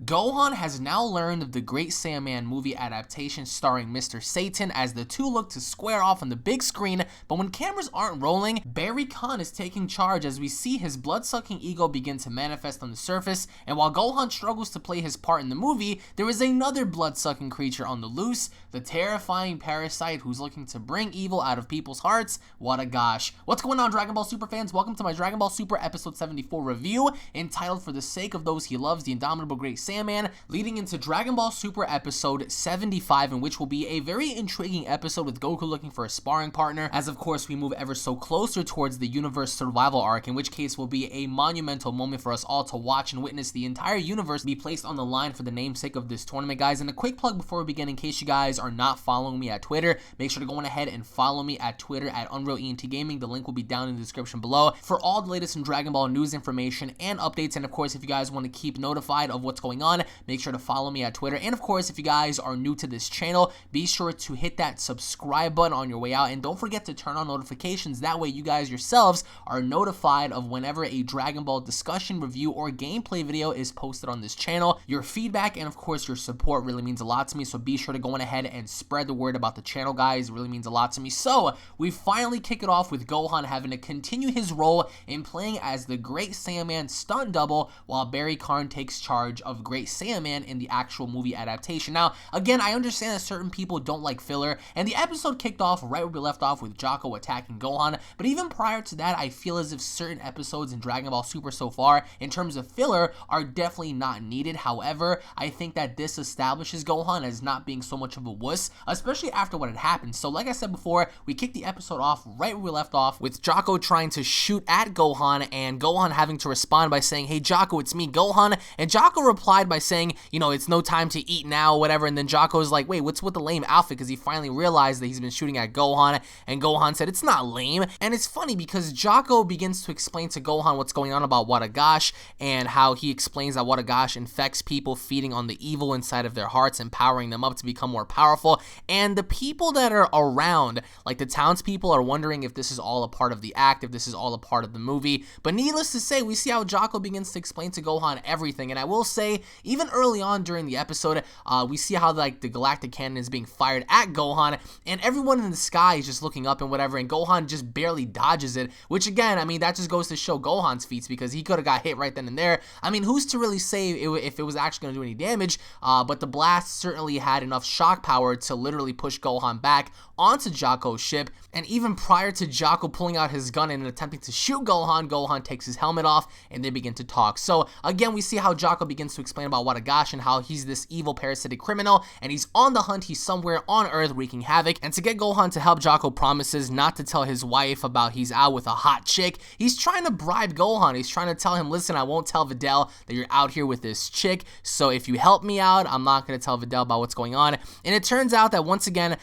Gohan has now learned of the Great Saiyaman movie adaptation starring Mr. Satan as the two look to square off on the big screen, but when cameras aren't rolling, Barry Khan is taking charge as we see his blood-sucking ego begin to manifest on the surface, and while Gohan struggles to play his part in the movie, there is another blood-sucking creature on the loose, the terrifying parasite who's looking to bring evil out of people's hearts. What a gosh. What's going on, Dragon Ball Super fans? Welcome to my Dragon Ball Super episode 74 review, entitled For the Sake of Those He Loves, the Indomitable Great Saiyaman, leading into Dragon Ball Super episode 75, in which will be a very intriguing episode with Goku looking for a sparring partner, as of course we move ever so closer towards the universe survival arc, in which case will be a monumental moment for us all to watch and witness the entire universe be placed on the line for the namesake of this tournament, guys. And a quick plug before we begin, in case you guys are not following me at Twitter, make sure to go on ahead and follow me at Twitter at UnrealEntGaming. The link will be down in the description below for all the latest in Dragon Ball news, information, and updates. And of course, if you guys want to keep notified of what's going on, make sure to follow me at Twitter. And of course, if you guys are new to this channel, be sure to hit that subscribe button on your way out, and don't forget to turn on notifications. That way you guys yourselves are notified of whenever a Dragon Ball discussion, review, or gameplay video is posted on this channel. Your feedback and of course your support really means a lot to me, so be sure to go on ahead and spread the word about the channel, guys. It really means a lot to me. So we finally kick it off with Gohan having to continue his role in playing as the Great Saiyaman stunt double, while Barry Khan takes charge of Great Saiyaman in the actual movie adaptation. Now, again, I understand that certain people don't like filler, and the episode kicked off right where we left off with Jocko attacking Gohan, but even prior to that, I feel as if certain episodes in Dragon Ball Super so far, in terms of filler, are definitely not needed. However, I think that this establishes Gohan as not being so much of a wuss, especially after what had happened. So like I said before, we kicked the episode off right where we left off with Jocko trying to shoot at Gohan, and Gohan having to respond by saying, "Hey Jocko, it's me, Gohan," and Jocko replied by saying, you know, "It's no time to eat now," whatever. And then Jocko's like, "Wait, what's with the lame outfit?" Because he finally realized that he's been shooting at Gohan, and Gohan said, "It's not lame." And it's funny because Jocko begins to explain to Gohan what's going on about Watagash, and how he explains that Watagash infects people, feeding on the evil inside of their hearts, empowering them up to become more powerful. And the people that are around, like the townspeople, are wondering if this is all a part of the act, if this is all a part of the movie. But needless to say, we see how Jocko begins to explain to Gohan everything. And I will say, even early on during the episode, we see how like the galactic cannon is being fired at Gohan, and everyone in the sky is just looking up and whatever, and Gohan just barely dodges it, which again, I mean, that just goes to show Gohan's feats, because he could have got hit right then and there. I mean, who's to really say if it was actually going to do any damage, but the blast certainly had enough shock power to literally push Gohan back onto Jocko's ship. And even prior to Jocko pulling out his gun and attempting to shoot Gohan, Gohan takes his helmet off and they begin to talk. So again, we see how Jocko begins to explain about Watagash and how he's this evil parasitic criminal and he's on the hunt. He's somewhere on Earth wreaking havoc, and to get Gohan to help, Jocko promises not to tell his wife about he's out with a hot chick. He's trying to bribe Gohan. He's trying to tell him, "Listen, I won't tell Videl that you're out here with this chick, so if you help me out, I'm not going to tell Videl about what's going on." And it turns out that once again,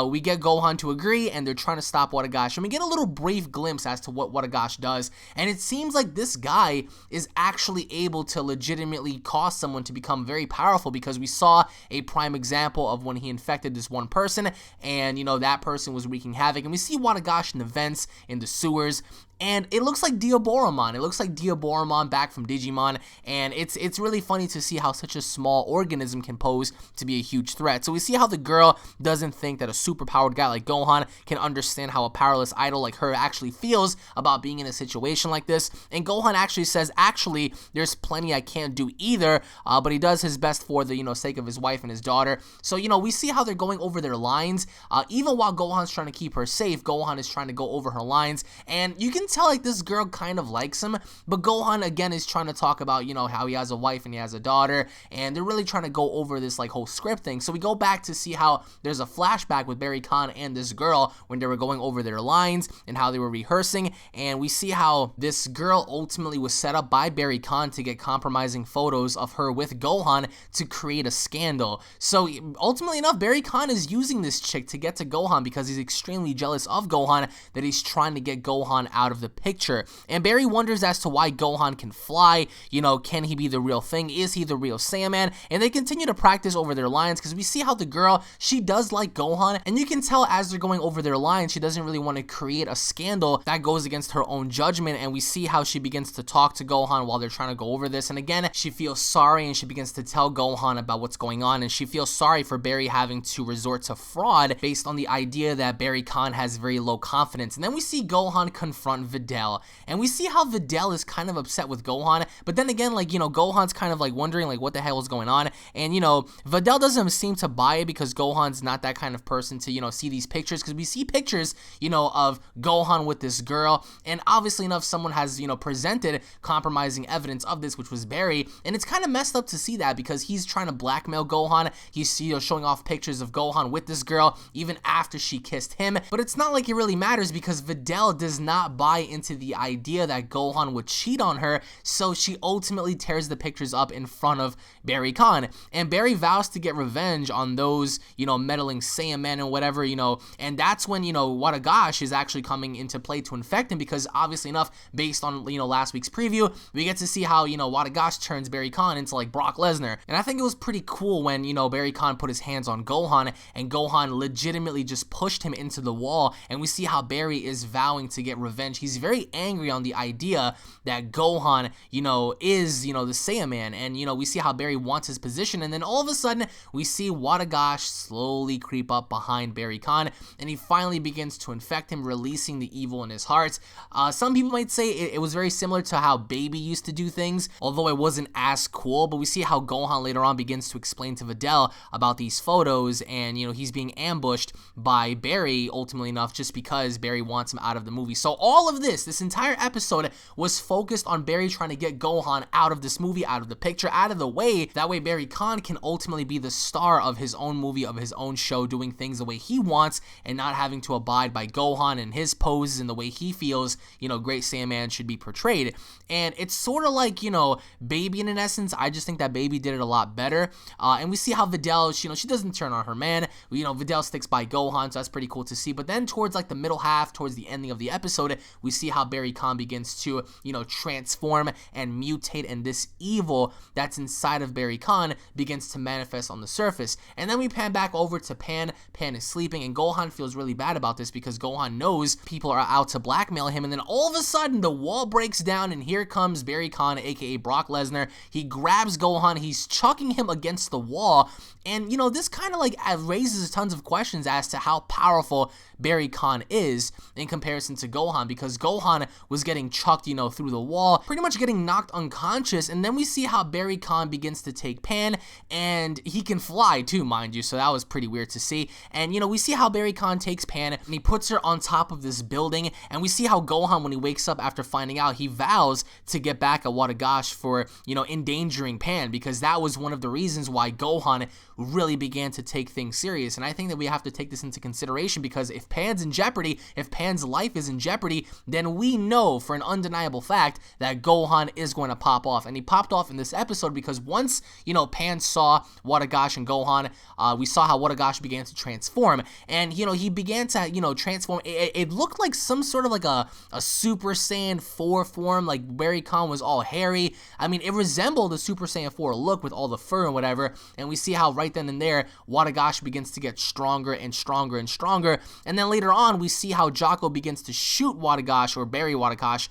we get Gohan to agree, and they're trying to stop Watagash, and we get a little brief glimpse as to what Watagash does, and it seems like this guy is actually able to legitimately cause someone to become very powerful, because we saw a prime example of when he infected this one person, and you know, that person was wreaking havoc, and we see Watagash in the vents, in the sewers, and it looks like Diaboromon. It looks like Diaboromon back from Digimon, and it's really funny to see how such a small organism can pose to be a huge threat. So we see how the girl doesn't think that a superpowered guy like Gohan can understand how a powerless idol like her actually feels about being in a situation like this, and Gohan actually says, actually, there's plenty I can't do either, but he does his best for the, you know, sake of his wife and his daughter. So, you know, we see how they're going over their lines. Even while Gohan's trying to keep her safe, Gohan is trying to go over her lines, and you can tell like this girl kind of likes him, but Gohan again is trying to talk about, you know, how he has a wife and he has a daughter, and they're really trying to go over this like whole script thing. So we go back to see how there's a flashback with Barry Khan and this girl when they were going over their lines and how they were rehearsing, and we see how this girl ultimately was set up by Barry Khan to get compromising photos of her with Gohan to create a scandal. So ultimately enough, Barry Khan is using this chick to get to Gohan because he's extremely jealous of Gohan, that he's trying to get Gohan out of the picture. And Barry wonders as to why Gohan can fly. You know, can he be the real thing? Is he the real Saiyaman? And they continue to practice over their lines, because we see how the girl, she does like Gohan, and you can tell as they're going over their lines, she doesn't really want to create a scandal that goes against her own judgment, and we see how she begins to talk to Gohan while they're trying to go over this, and again, she feels sorry sorry, and she begins to tell Gohan about what's going on, and she feels sorry for Barry having to resort to fraud based on the idea that Barry Khan has very low confidence. And then we see Gohan confront Videl, and we see how Videl is kind of upset with Gohan, but then again, like, you know, Gohan's kind of like wondering like what the hell is going on, and you know, Videl doesn't seem to buy it because Gohan's not that kind of person to, you know, see these pictures, because we see pictures, you know, of Gohan with this girl, and obviously enough, someone has, you know, presented compromising evidence of this, which was Barry, and it's kind of messed up to see that because he's trying to blackmail Gohan. He's, you know, showing off pictures of Gohan with this girl even after she kissed him, but it's not like it really matters because Videl does not buy into the idea that Gohan would cheat on her, so she ultimately tears the pictures up in front of Barry Khan, and Barry vows to get revenge on those, you know, meddling Saiyaman and whatever, you know, and that's when, you know, Wadagash is actually coming into play to infect him, because obviously enough, based on, you know, last week's preview, we get to see how, you know, Wadagash turns Barry Khan into like Brock Lesnar, and I think it was pretty cool when, you know, Barry Khan put his hands on Gohan, and Gohan legitimately just pushed him into the wall, and we see how Barry is vowing to get revenge. He's very angry on the idea that Gohan, you know, is, you know, the Saiyaman, and, you know, we see how Barry wants his position, and then all of a sudden, we see Wadagash slowly creep up behind Barry Khan, and he finally begins to infect him, releasing the evil in his heart. Some people might say it was very similar to how Baby used to do things, although it wasn't as cool, but we see how Gohan later on begins to explain to Videl about these photos, and, you know, he's being ambushed by Barry, ultimately enough, just because Barry wants him out of the movie. So all of this entire episode was focused on Barry trying to get Gohan out of this movie, out of the picture, out of the way. That way Barry Khan can ultimately be the star of his own movie, of his own show, doing things the way he wants and not having to abide by Gohan and his poses and the way he feels, you know, Great Saiyaman should be portrayed. And it's sort of like, you know, Baby in essence. I just think that Baby did it a lot better. And we see how Videl, you know, she doesn't turn on her man. You know, Videl sticks by Gohan, so that's pretty cool to see. But then towards like the middle half, towards the ending of the episode, we see how Barry Khan begins to, you know, transform and mutate, and this evil that's inside of Barry Khan begins to manifest on the surface. And then we pan back over to Pan. Pan is sleeping, and Gohan feels really bad about this because Gohan knows people are out to blackmail him, and then all of a sudden the wall breaks down, and here comes Barry Khan, aka Brock Lesnar. He grabs Gohan, he's chucking him against the wall, and, you know, this kind of like raises tons of questions as to how powerful Barry Khan is in comparison to Gohan, because Gohan was getting chucked, you know, through the wall, pretty much getting knocked unconscious. And then we see how Barry Khan begins to take Pan, and he can fly too, mind you, so that was pretty weird to see. And, you know, we see how Barry Khan takes Pan and he puts her on top of this building, and we see how Gohan, when he wakes up after finding out, he vows to get back at Wadagash for, you know, endangering Pan, because that was one of the reasons why Gohan really began to take things serious. And I think that we have to take this into consideration, because if Pan's in jeopardy, if Pan's life is in jeopardy, then we know for an undeniable fact that Gohan is going to pop off. And he popped off in this episode because once, you know, Pan saw Wadagash and Gohan, we saw how Wadagash began to transform, and, you know, he began to, you know, transform. It looked like some sort of like a Super Saiyan 4 form, like Barry Khan was all hairy. I mean, it resembled a Super Saiyan 4 look with all the fur and whatever, and we see how right then and there Wadagash begins to get stronger and stronger and stronger. And then later on we see how Jocko begins to shoot Wadagash, or bury Wadagash,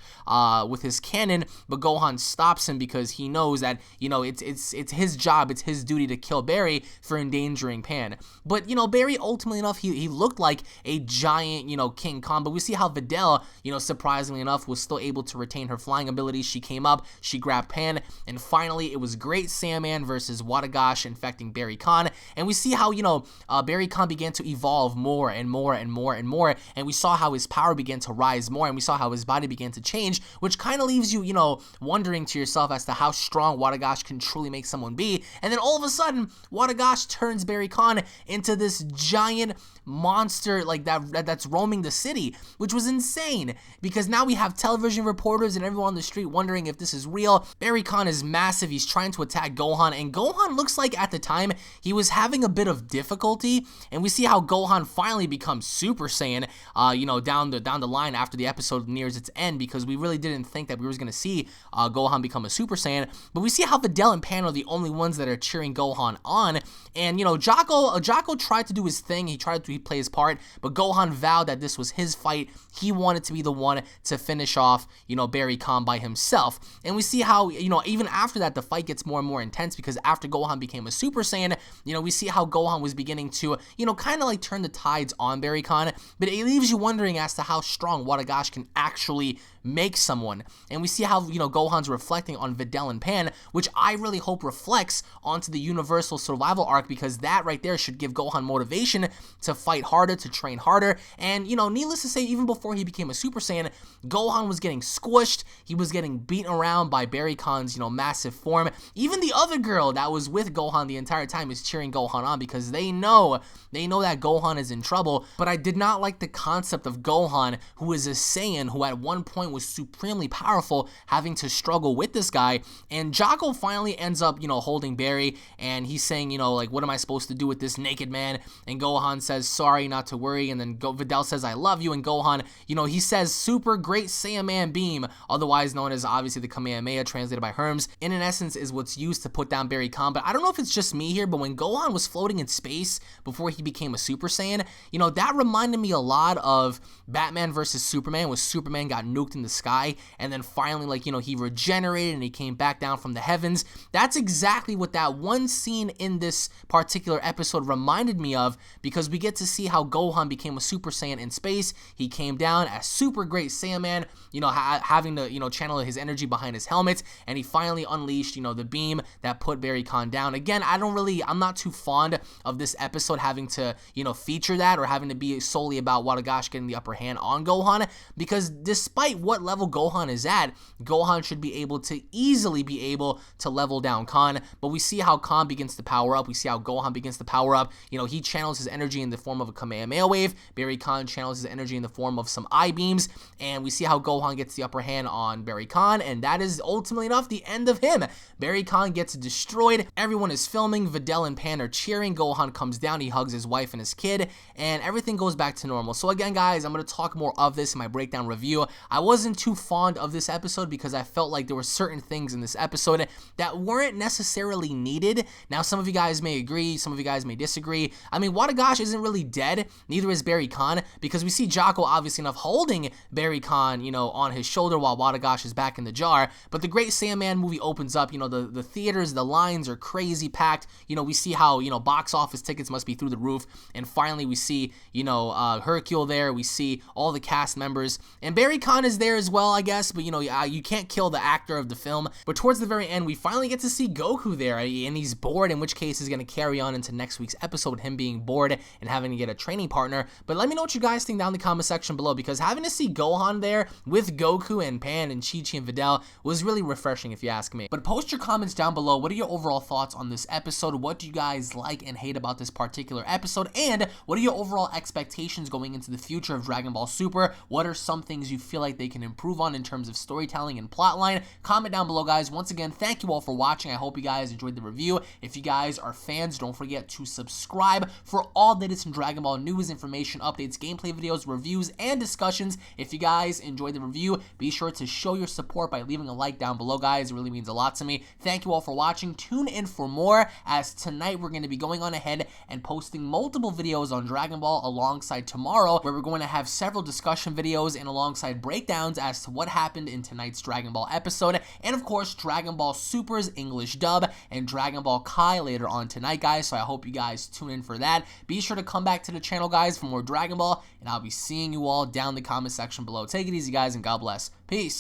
with his cannon, but Gohan stops him because he knows that, you know, it's his job, it's his duty to kill Barry for endangering Pan. But, you know, Barry, ultimately enough, he looked like a giant, you know, King Kong, but we see how Videl, you know, surprisingly enough, was still able to retain her flying abilities. She came up, she grabbed Pan, and finally it was Great Saiyaman versus Wadagash infecting Barry Khan. And we see how, you know, Barry Khan began to evolve more and more and more and more, and we saw how his power began to rise more, and we saw how his body began to change, which kind of leaves you, you know, wondering to yourself as to how strong Wadagash can truly make someone be. And then all of a sudden, Wadagash turns Barry Khan into this giant monster like that's roaming the city, which was insane, because now we have television reporters and everyone on the street wondering if this is real. Barry Khan is massive, he's trying to attack Gohan, and Gohan looks like at the time he was having a bit of difficulty, and we see how Gohan finally becomes Super Saiyan, you know, down the line after the episode nears its end, because we really didn't think that we were going to see Gohan become a Super Saiyan. But we see how Videl and Pan are the only ones that are cheering Gohan on, and, you know, Jocko tried to do his thing, he tried to play his part, but Gohan vowed that this was his fight. He wanted to be the one to finish off, you know, Barry Khan by himself. And we see how, you know, even after that, the fight gets more and more intense because after Gohan became a Super Saiyan, you know, we see how Gohan was beginning to, you know, kind of like turn the tides on Barry Khan, but it leaves you wondering as to how strong Wadagash can actually make someone. And we see how, you know, Gohan's reflecting on Videl and Pan, which I really hope reflects onto the Universal Survival arc, because that right there should give Gohan motivation to fight harder, to train harder. And, you know, needless to say, even before he became a Super Saiyan, Gohan was getting squished, he was getting beaten around by Barry Khan's, you know, massive form. Even the other girl that was with Gohan the entire time is cheering Gohan on because they know that Gohan is in trouble. But I did not like the concept of Gohan, who is a Saiyan, who at one point was supremely powerful, having to struggle with this guy. And Jocko finally ends up, you know, holding Barry, and he's saying, you know, like, what am I supposed to do with this naked man? And Gohan says, sorry, not to worry. And then Videl says, I love you. And Gohan, you know, he says, Super Great Saiyaman Beam, otherwise known as obviously the Kamehameha, translated by Herms, and in essence is what's used to put down Barry Khan. But I don't know if it's just me here, but when Gohan was floating in space before he became a Super Saiyan, you know, that reminded me a lot of Batman versus Superman, where Superman got nuked in the sky, and then finally, like, you know, he regenerated and he came back down from the heavens. That's exactly what that one scene in this particular episode reminded me of, because we get to see how Gohan became a Super Saiyan in space. He came down as Super Great Saiyaman, you know, having to, you know, channel his energy behind his helmet, and he finally unleashed, you know, the beam that put Barry Khan down. Again, I'm not too fond of this episode having to, you know, feature that, or having to be solely about Wadagash getting the upper hand on Gohan, because despite what level Gohan is at, Gohan should be able to easily be able to level down Khan. But we see how Khan begins to power up, we see how Gohan begins to power up. You know, he channels his energy in the form of a Kamehameha wave, Barry Khan channels his energy in the form of some I-beams, and we see how Gohan gets the upper hand on Barry Khan, and that is ultimately enough the end of him. Barry Khan gets destroyed, everyone is filming, Videl and Pan are cheering, Gohan comes down, he hugs his wife and his kid, and everything goes back to normal. So again, guys, I'm going to talk more of this in my breakdown review. I wasn't too fond of this episode because I felt like there were certain things in this episode that weren't necessarily needed. Now, some of you guys may agree, some of you guys may disagree. I mean, Wadagash isn't really dead, neither is Barry Khan, because we see Jocko obviously enough holding Barry Khan, you know, on his shoulder while Wadagash is back in the jar. But the Great Saiyaman movie opens up, you know, the theaters, the lines are crazy packed. You know, we see how, you know, box office tickets must be through the roof, and finally we see, you know, Hercule there, we see all the cast members, and Barry Khan is there as well, I guess, but you know, you can't kill the actor of the film. But towards the very end, we finally get to see Goku there, and he's bored, in which case he's going to carry on into next week's episode, him being bored and having to get a training partner. But let me know what you guys think down in the comment section below, because having to see Gohan there with Goku and Pan and Chi-Chi and Videl was really refreshing, if you ask me. But post your comments down below. What are your overall thoughts on this episode? What do you guys like and hate about this particular episode? And what are your overall expectations going into the future of Dragon Ball Super? What are some things you feel like they can improve on in terms of storytelling and plotline? Comment down below, guys. Once again, thank you all for watching. I hope you guys enjoyed the review. If you guys are fans, don't forget to subscribe for all latest in Dragon Ball news, information, updates, gameplay videos, reviews, and discussions. If you guys enjoyed the review, be sure to show your support by leaving a like down below, guys. It really means a lot to me. Thank you all for watching. Tune in for more, as tonight we're going to be going on ahead and posting multiple videos on Dragon Ball alongside tomorrow, where we're going to have several discussion videos and alongside breakdowns as to what happened in tonight's Dragon Ball episode, and of course Dragon Ball Super's English dub and Dragon Ball Kai later on tonight, guys. So I hope you guys tune in for that. Be sure to come back to the channel, guys, for more Dragon Ball, and I'll be seeing you all down in the comment section below. Take it easy, guys, and God bless. Peace.